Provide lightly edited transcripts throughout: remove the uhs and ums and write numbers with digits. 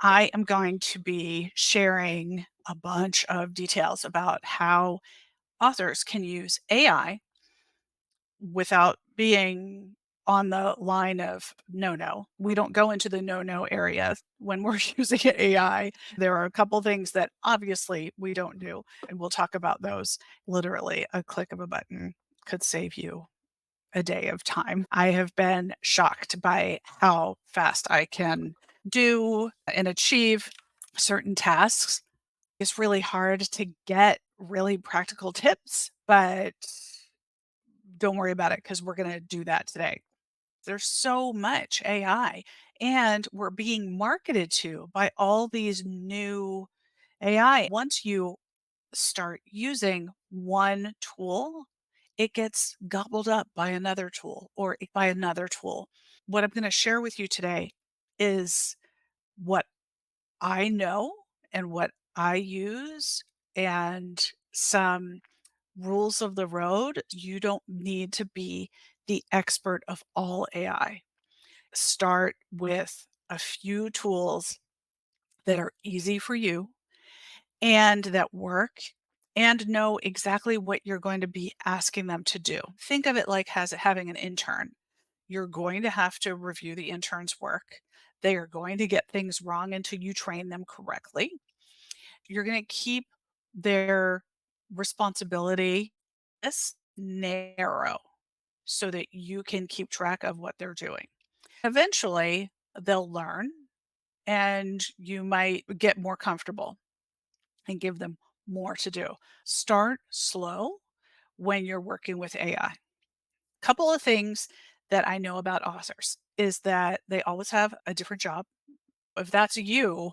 I am going to be sharing a bunch of details about how authors can use AI without being on the line of no, no. We don't go into the no, no area when we're using AI. There are a couple things that obviously we don't do, and we'll talk about those. Literally, a click of a button could save you a day of time. I have been shocked by how fast I can do and achieve certain tasks. It's really hard to get really practical tips, but don't worry about it because we're going to do that today. There's so much AI, and we're being marketed to by all these new AI. Once you start using one tool, it gets gobbled up by another tool or by another tool. What I'm going to share with you today is what I know and what I use and some rules of the road. You don't need to be the expert of all AI. Start with a few tools that are easy for you and that work and know exactly what you're going to be asking them to do. Think of it like having an intern. You're going to have to review the intern's work. They are going to get things wrong until you train them correctly. You're going to keep their responsibility as narrow so that you can keep track of what they're doing. Eventually, they'll learn and you might get more comfortable and give them more to do. Start slow when you're working with AI. Couple of things that I know about authors is that they always have a different job. If that's you,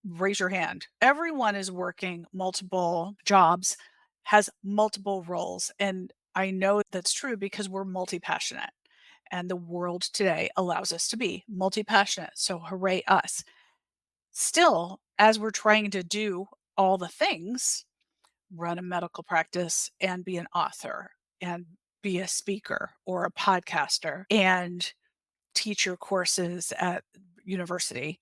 raise your hand. Everyone is working multiple jobs, has multiple roles. And I know that's true because we're multi passionate. And the world today allows us to be multi passionate. So, hooray us. Still, as we're trying to do all the things, run a medical practice and be an author and be a speaker or a podcaster and teach your courses at university,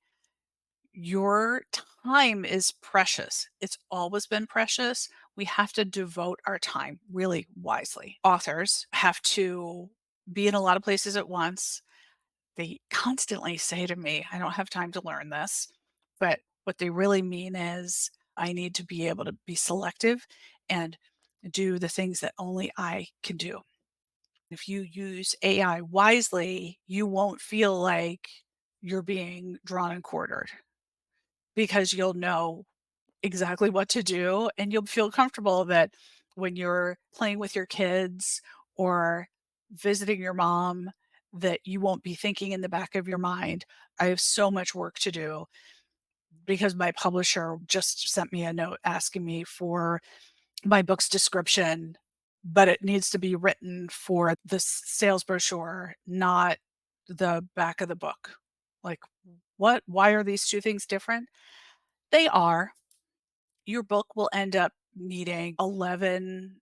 your time is precious. It's always been precious. We have to devote our time really wisely. Authors have to be in a lot of places at once. They constantly say to me, I don't have time to learn this. But what they really mean is, I need to be able to be selective and do the things that only I can do. If you use AI wisely, you won't feel like you're being drawn and quartered because you'll know exactly what to do and you'll feel comfortable that when you're playing with your kids or visiting your mom, that you won't be thinking in the back of your mind, I have so much work to do because my publisher just sent me a note asking me for my book's description, but it needs to be written for the sales brochure, not the back of the book. Like, what? Why are these two things different? They are. Your book will end up needing 11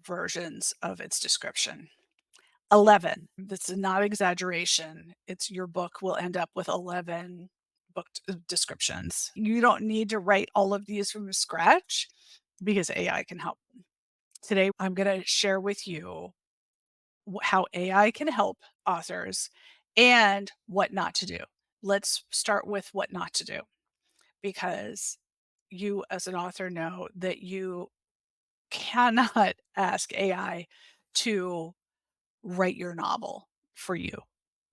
versions of its description. 11. That's not exaggeration. It's your book will end up with 11 descriptions. You don't need to write all of these from scratch because AI can help. Today, I'm going to share with you how AI can help authors and what not to do. Let's start with what not to do because you, as an author, know that you cannot ask AI to write your novel for you.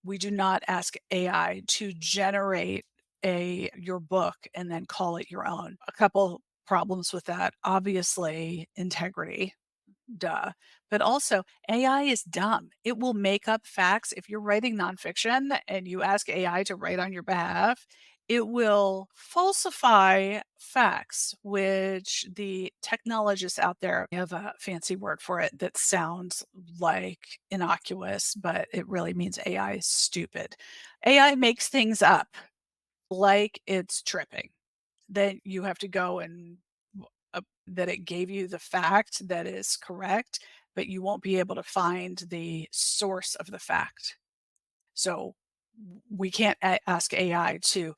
We do not ask AI to generate a your book and then call it your own. A couple problems with that. Obviously, integrity. Duh. But also, AI is dumb. It will make up facts. If you're writing nonfiction and you ask AI to write on your behalf, it will falsify facts, which the technologists out there have a fancy word for it that sounds like innocuous, but it really means AI is stupid. AI makes things up like it's tripping. Then you have to go and that it gave you the fact that is correct, but you won't be able to find the source of the fact. So we can't ask AI to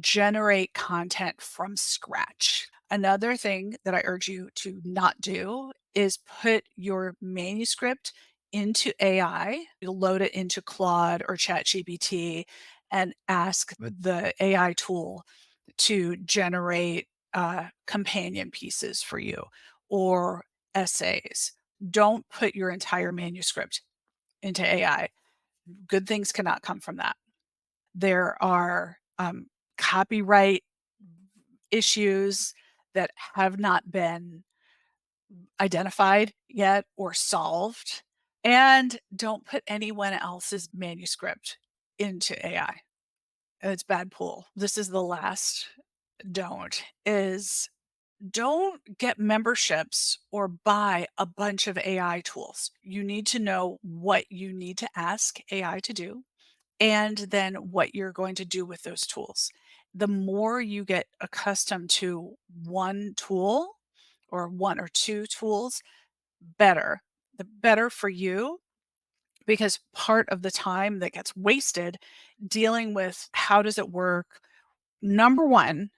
generate content from scratch. Another thing that I urge you to not do is put your manuscript into AI. You'll load it into Claude or ChatGPT and ask the AI tool to generate companion pieces for you or essays. Don't put your entire manuscript into AI. Good things cannot come from that. There are copyright issues that have not been identified yet or solved. And don't put anyone else's manuscript into AI. It's bad pool. This is the last don't is don't get memberships or buy a bunch of AI tools. You need to know what you need to ask AI to do and then what you're going to do with those tools. The more you get accustomed to one tool or one or two tools, better. The better for you because part of the time that gets wasted dealing with how does it work? Number one,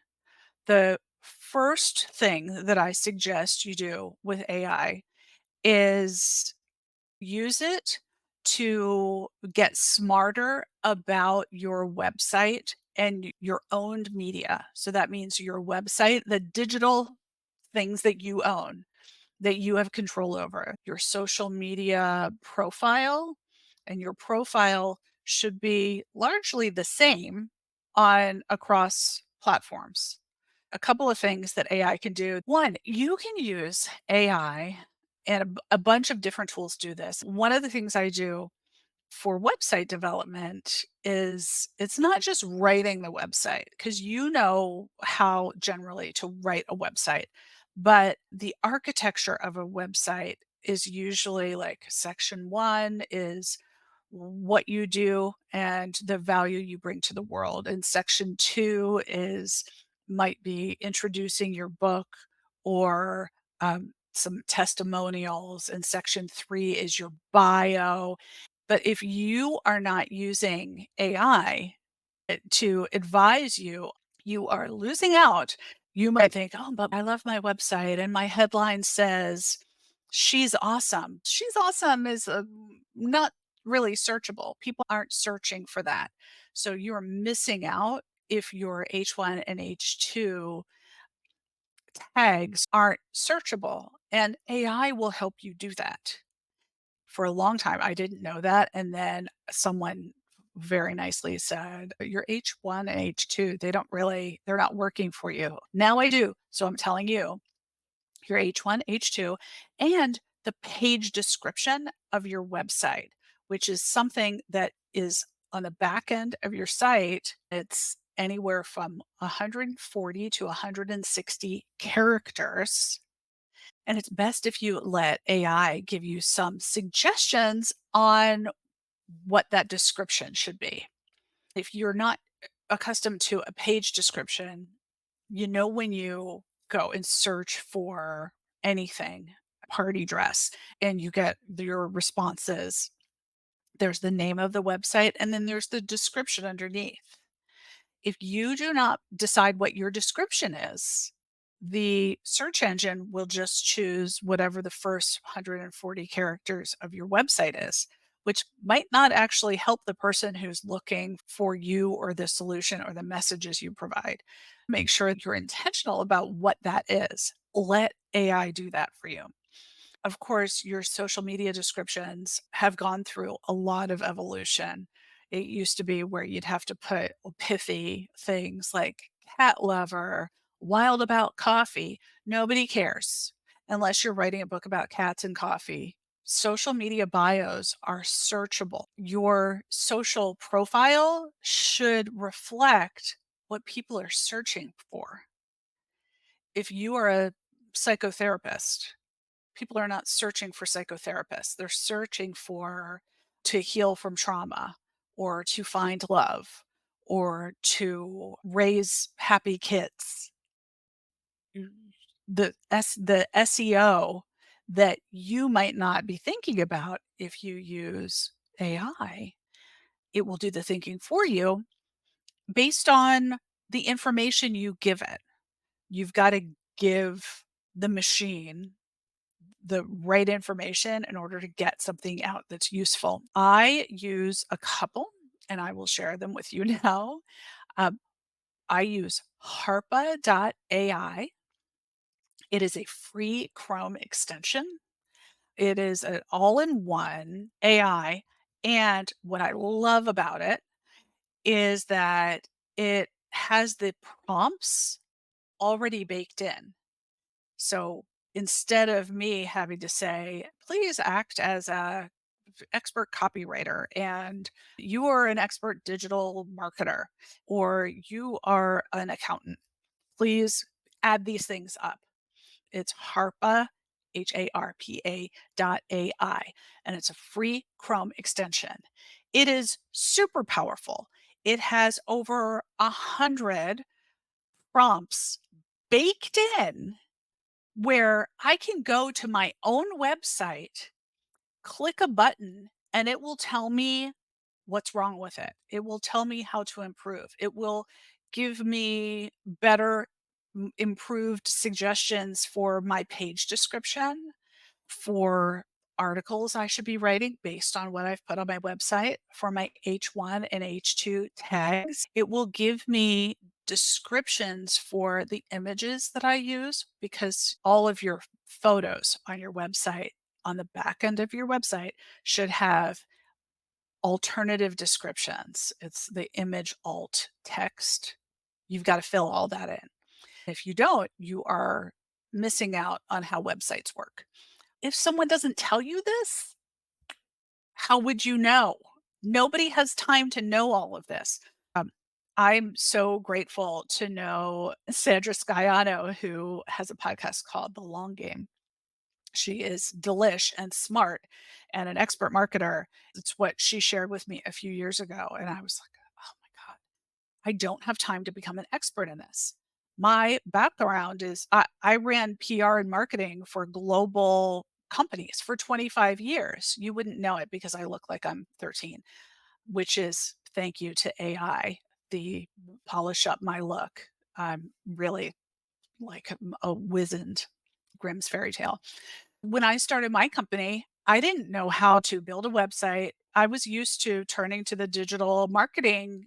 the first thing that I suggest you do with AI is use it to get smarter about your website and your owned media. So that means your website, the digital things that you own, that you have control over, your social media profile, and your profile should be largely the same on across platforms. A couple of things that AI can do. One, you can use AI and a bunch of different tools do this. One of the things I do for website development is it's not just writing the website because you know how generally to write a website, but the architecture of a website is usually like section one is what you do and the value you bring to the world. And section two is might be introducing your book or some testimonials. And section three is your bio. But if you are not using AI to advise you, you are losing out. You might think, oh, but I love my website and my headline says, she's awesome. She's awesome is not really searchable. People aren't searching for that. So you're missing out if your H1 and H2 tags aren't searchable. And AI will help you do that. For a long time, I didn't know that, and then someone very nicely said, "Your H1 and H2, they're not working for you." Now I do, so I'm telling you, your H1, H2, and the page description of your website, which is something that is on the back end of your site. It's anywhere from 140 to 160 characters. And it's best if you let AI give you some suggestions on what that description should be. If you're not accustomed to a page description, you know, when you go and search for anything, party dress, and you get your responses, there's the name of the website and then there's the description underneath. If you do not decide what your description is, the search engine will just choose whatever the first 140 characters of your website is, which might not actually help the person who's looking for you or the solution or the messages you provide. Make sure you're intentional about what that is. Let AI do that for you. Of course, your social media descriptions have gone through a lot of evolution. It used to be where you'd have to put pithy things like cat lover, wild about coffee. Nobody cares unless you're writing a book about cats and coffee. Social media bios are searchable. Your social profile should reflect what people are searching for. If you are a psychotherapist, people are not searching for psychotherapists. They're searching for to heal from trauma or to find love or to raise happy kids. Mm, the SEO that you might not be thinking about if you use AI, it will do the thinking for you based on the information you give it. You've gotta give the machine the right information in order to get something out that's useful. I use a couple, and I will share them with you now. Um, I use Harpa.ai. It is a free Chrome extension. It is an all-in-one AI, and what I love about it is that it has the prompts already baked in. So instead of me having to say, "Please act as a expert copywriter, and you are an expert digital marketer, or you are an accountant. Please add these things up." It's Harpa, Harpa dot AI, and it's a free Chrome extension. It is super powerful. It has over 100 prompts baked in where I can go to my own website, click a button, and it will tell me what's wrong with it. It will tell me how to improve. It will give me better, improved suggestions for my page description, for articles I should be writing based on what I've put on my website, for my H1 and H2 tags. It will give me descriptions for the images that I use, because all of your photos on your website, on the back end of your website, should have alternative descriptions. It's the image alt text. You've got to fill all that in. If you don't, you are missing out on how websites work. If someone doesn't tell you this, how would you know? Nobody has time to know all of this. Um, I'm so grateful to know Sandra Sciano, who has a podcast called The Long Game. She is delish and smart and an expert marketer. It's what she shared with me a few years ago. And I was like, oh my God, I don't have time to become an expert in this. My background is I ran PR and marketing for global companies for 25 years. You wouldn't know it because I look like I'm 13, which is thank you to AI, the polish up my look. I'm really like a wizened Grimm's fairy tale. When I started my company, I didn't know how to build a website. I was used to turning to the digital marketing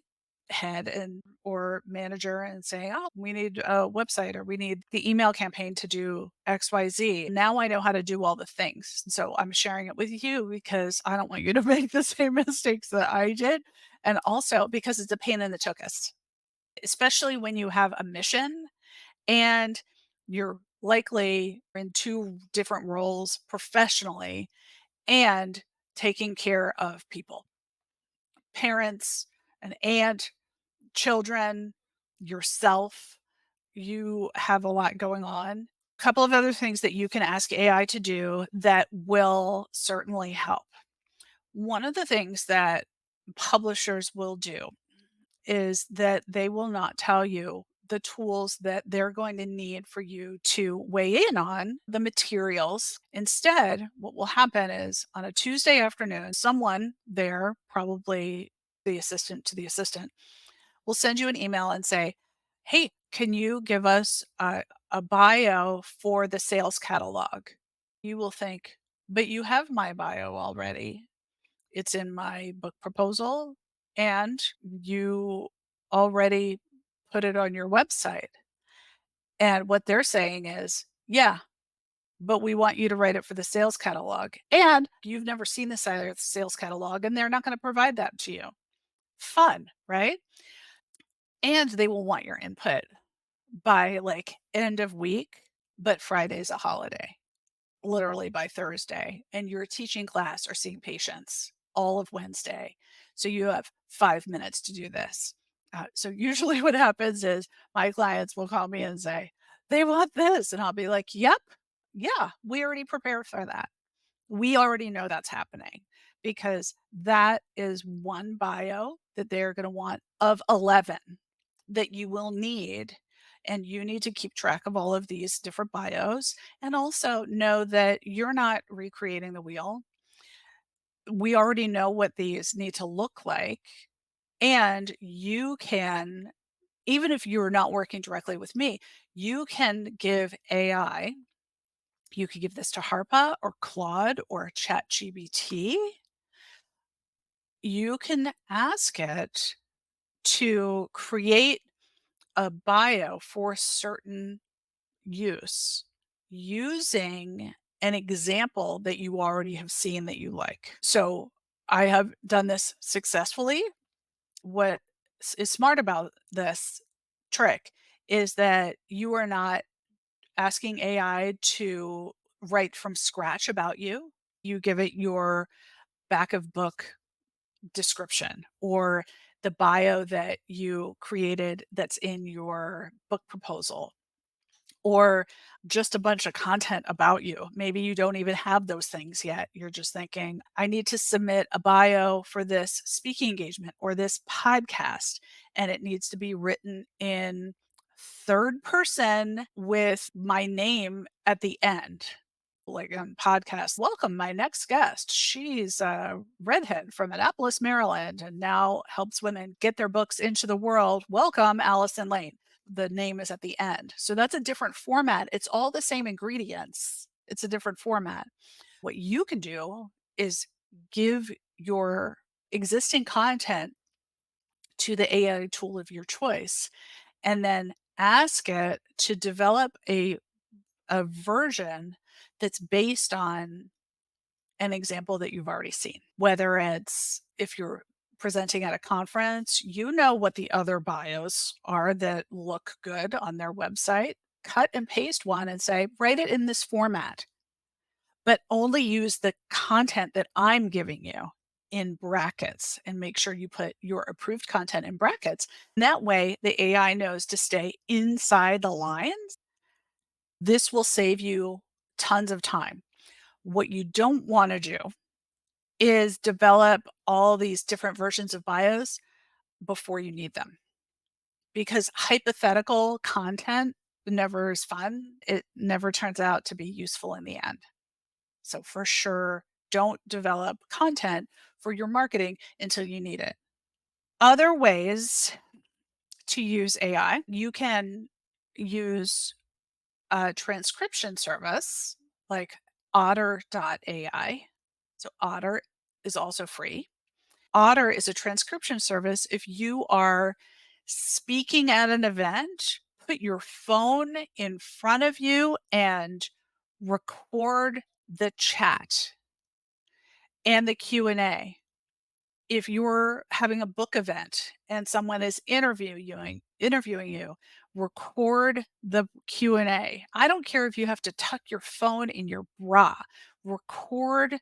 head and or manager and saying, "Oh, we need a website, or we need the email campaign to do XYZ." Now I know how to do all the things. So I'm sharing it with you because I don't want you to make the same mistakes that I did. And also because it's a pain in the tuchus, especially when you have a mission and you're likely in two different roles professionally and taking care of people, parents, an aunt, children, yourself. You have a lot going on. Couple of other things that you can ask AI to do that will certainly help. One of the things that publishers will do is that they will not tell you the tools that they're going to need for you to weigh in on the materials. Instead, what will happen is on a Tuesday afternoon, someone there, probably the assistant to the assistant, will send you an email and say, "Hey, can you give us a bio for the sales catalog?" You will think, "But you have my bio already. It's in my book proposal, and you already put it on your website." And what they're saying is, "Yeah, but we want you to write it for the sales catalog. And you've never seen the sales catalog, and they're not going to provide that to you." Fun, right? And they will want your input by like end of week, but Friday's a holiday, literally by Thursday, and you're teaching class or seeing patients all of Wednesday. So you have 5 minutes to do this. So usually what happens is my clients will call me and say, they want this. And I'll be like, yep, yeah, we already prepared for that. We already know that's happening because that is one bio that they're going to want of 11 that you will need. And you need to keep track of all of these different bios and also know that you're not recreating the wheel. We already know what these need to look like, and you can even if you're not working directly with me, you can give AI, you could give this to Harpa or Claude or ChatGPT. You can ask it to create a bio for certain use using an example that you already have seen that you like. So I have done this successfully. What is smart about this trick is that you are not asking AI to write from scratch about you. You give it your back of book description or the bio that you created that's in your book proposal or just a bunch of content about you. Maybe you don't even have those things yet. You're just thinking, I need to submit a bio for this speaking engagement or this podcast, and it needs to be written in third person with my name at the end. Like on podcasts, welcome my next guest. She's a redhead from Annapolis, Maryland, and now helps women get their books into the world. Welcome, Allison Lane. The name is at the end. So that's a different format. It's all the same ingredients. It's a different format. What you can do is give your existing content to the AI tool of your choice and then ask it to develop a version that's based on an example that you've already seen. Whether it's if you're presenting at a conference, you know what the other bios are that look good on their website. Cut and paste one and say, write it in this format, but only use the content that I'm giving you in brackets and make sure you put your approved content in brackets. And that way, the AI knows to stay inside the lines. This will save you tons of time. What you don't want to do is develop all these different versions of bios before you need them. Because hypothetical content never is fun. It never turns out to be useful in the end. So for sure, don't develop content for your marketing until you need it. Other ways to use AI, you can use a transcription service like Otter.ai. So Otter is also free. Otter is a transcription service. If you are speaking at an event, put your phone in front of you and record the chat and the Q&A. If you're having a book event and someone is interviewing you, record the Q&A. I don't care if you have to tuck your phone in your bra. Record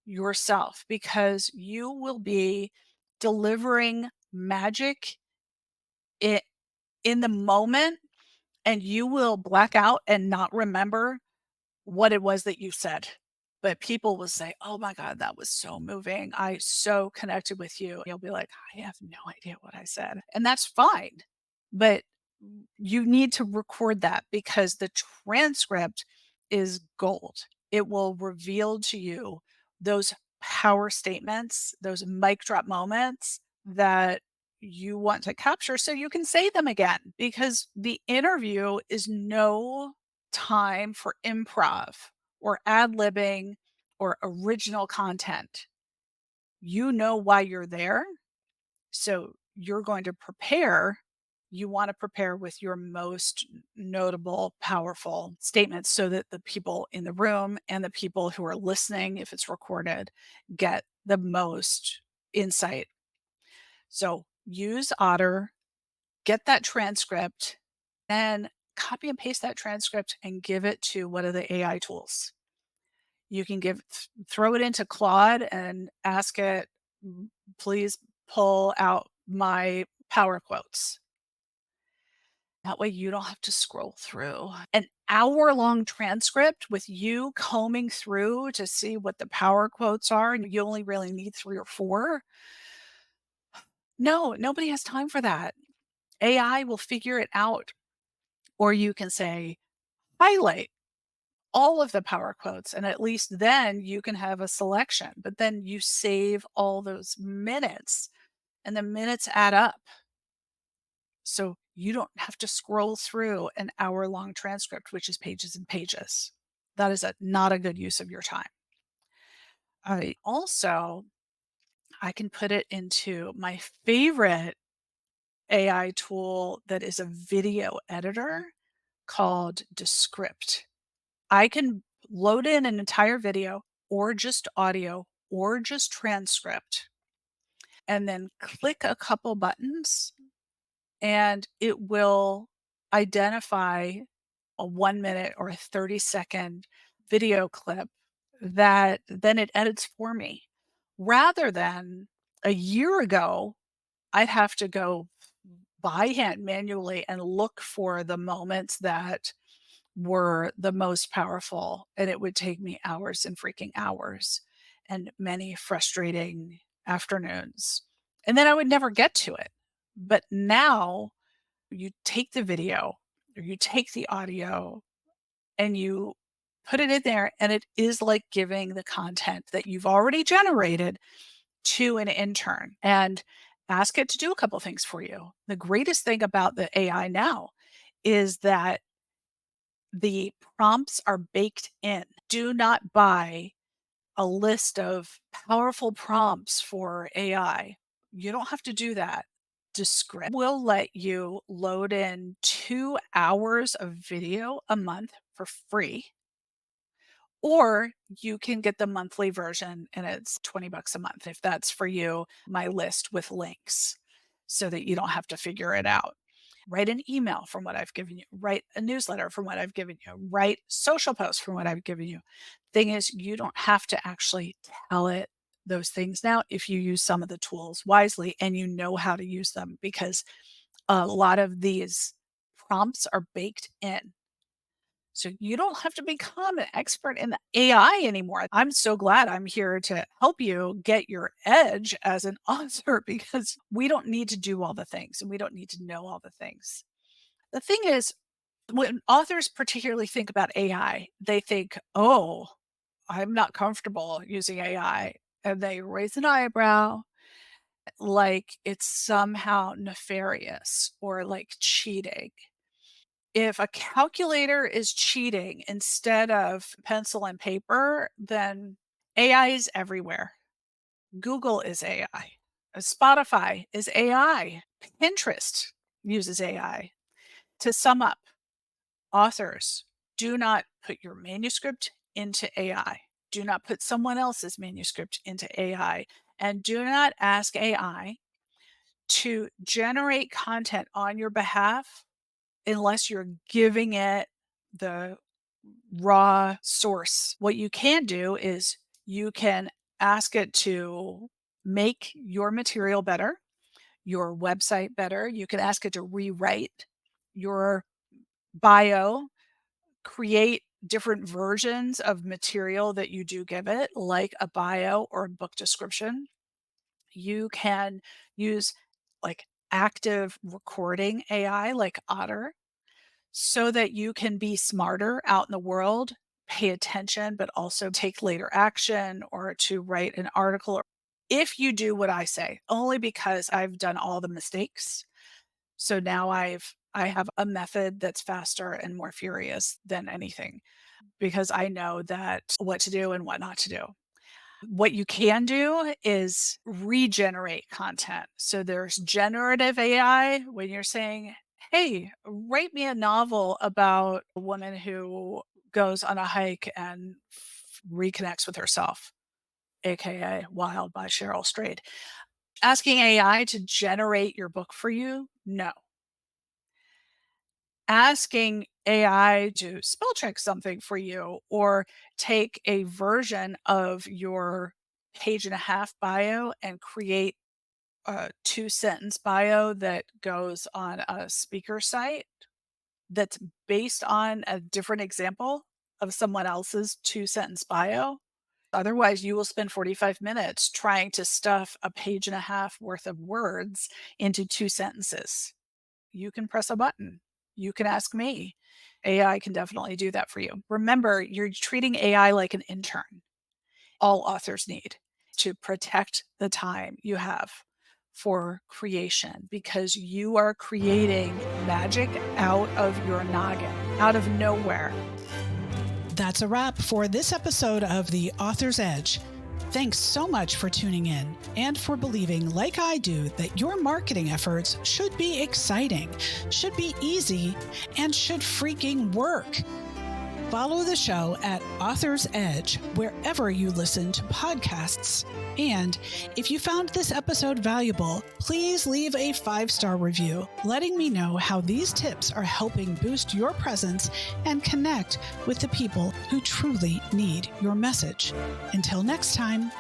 yourself because you will be delivering magic in the moment and you will black out and not remember what it was that you said. But people will say, "Oh my God, that was so moving. I so connected with you." You'll be like, "I have no idea what I said." And that's fine. But you need to record that because the transcript is gold. It will reveal to you those power statements, those mic drop moments that you want to capture so you can say them again because the interview is no time for improv or ad libbing or original content. You know why you're there. So you're going to prepare. You want to prepare with your most notable, powerful statements so that the people in the room and the people who are listening, if it's recorded, get the most insight. So use Otter, get that transcript, and copy and paste that transcript and give it to one of the AI tools. You can throw it into Claude and ask it, please pull out my power quotes. That way you don't have to scroll through an hour-long transcript with you combing through to see what the power quotes are, and you only really need 3 or 4. No, nobody has time for that. AI will figure it out. Or you can say, highlight all of the power quotes, and at least then you can have a selection, but then you save all those minutes, and the minutes add up. So You don't have to scroll through an hour-long transcript, which is pages and pages. That is not a good use of your time. Also, I can put it into my favorite AI tool that is a video editor called Descript. I can load in an entire video or just audio or just transcript and then click a couple buttons, and it will identify a 1 minute or a 30-second video clip that then it edits for me. Rather than a year ago, I'd have to go by hand manually and look for the moments that were the most powerful, and it would take me hours and freaking hours and many frustrating afternoons. And then I would never get to it. But now you take the video or you take the audio and you put it in there, and it is like giving the content that you've already generated to an intern and ask it to do a couple things for you. The greatest thing about the AI now is that the prompts are baked in. Do not buy a list of powerful prompts for AI. You don't have to do that. Descript will let you load in 2 hours of video a month for free, or you can get the monthly version and it's 20 bucks a month if that's for you. My list with links so that you don't have to figure it out. Write an email from what I've given you, write a newsletter from what I've given you, write social posts from what I've given you. Thing is, you don't have to actually tell it those things now if you use some of the tools wisely and you know how to use them, because a lot of these prompts are baked in. So you don't have to become an expert in the AI anymore. I'm so glad I'm here to help you get your edge as an author, because we don't need to do all the things and we don't need to know all the things. The thing is, when authors particularly think about AI, they think, oh, I'm not comfortable using AI. And they raise an eyebrow like it's somehow nefarious or like cheating. If a calculator is cheating instead of pencil and paper, then AI is everywhere. Google is AI. Spotify is AI. Pinterest uses AI. To sum up, authors, do not put your manuscript into AI. Do not put someone else's manuscript into AI. And do not ask AI to generate content on your behalf unless you're giving it the raw source. What you can do is you can ask it to make your material better, your website better. You can ask it to rewrite your bio, create different versions of material that you do give it, like a bio or a book description. You can use like active recording AI like Otter, so that you can be smarter out in the world, pay attention, but also take later action or to write an article. If you do what I say, only because I've done all the mistakes. So now I have a method that's faster and more furious than anything, because I know that what to do and what not to do. What you can do is regenerate content. So there's generative AI when you're saying, hey, write me a novel about a woman who goes on a hike and reconnects with herself, AKA Wild by Cheryl Strayed. Asking AI to generate your book for you? No. Asking AI to spell check something for you or take a version of your page and a half bio and create a 2 sentence bio that goes on a speaker site that's based on a different example of someone else's 2 sentence bio. Otherwise, you will spend 45 minutes trying to stuff a page and a half worth of words into 2 sentences. You can press a button. You can ask me. AI can definitely do that for you. Remember, you're treating AI like an intern. All authors need to protect the time you have for creation because you are creating magic out of your noggin, out of nowhere. That's a wrap for this episode of The Author's Edge. Thanks so much for tuning in and for believing, like I do, that your marketing efforts should be exciting, should be easy, and should freaking work. Follow the show at Author's Edge wherever you listen to podcasts. And if you found this episode valuable, please leave a 5-star review, letting me know how these tips are helping boost your presence and connect with the people who truly need your message. Until next time.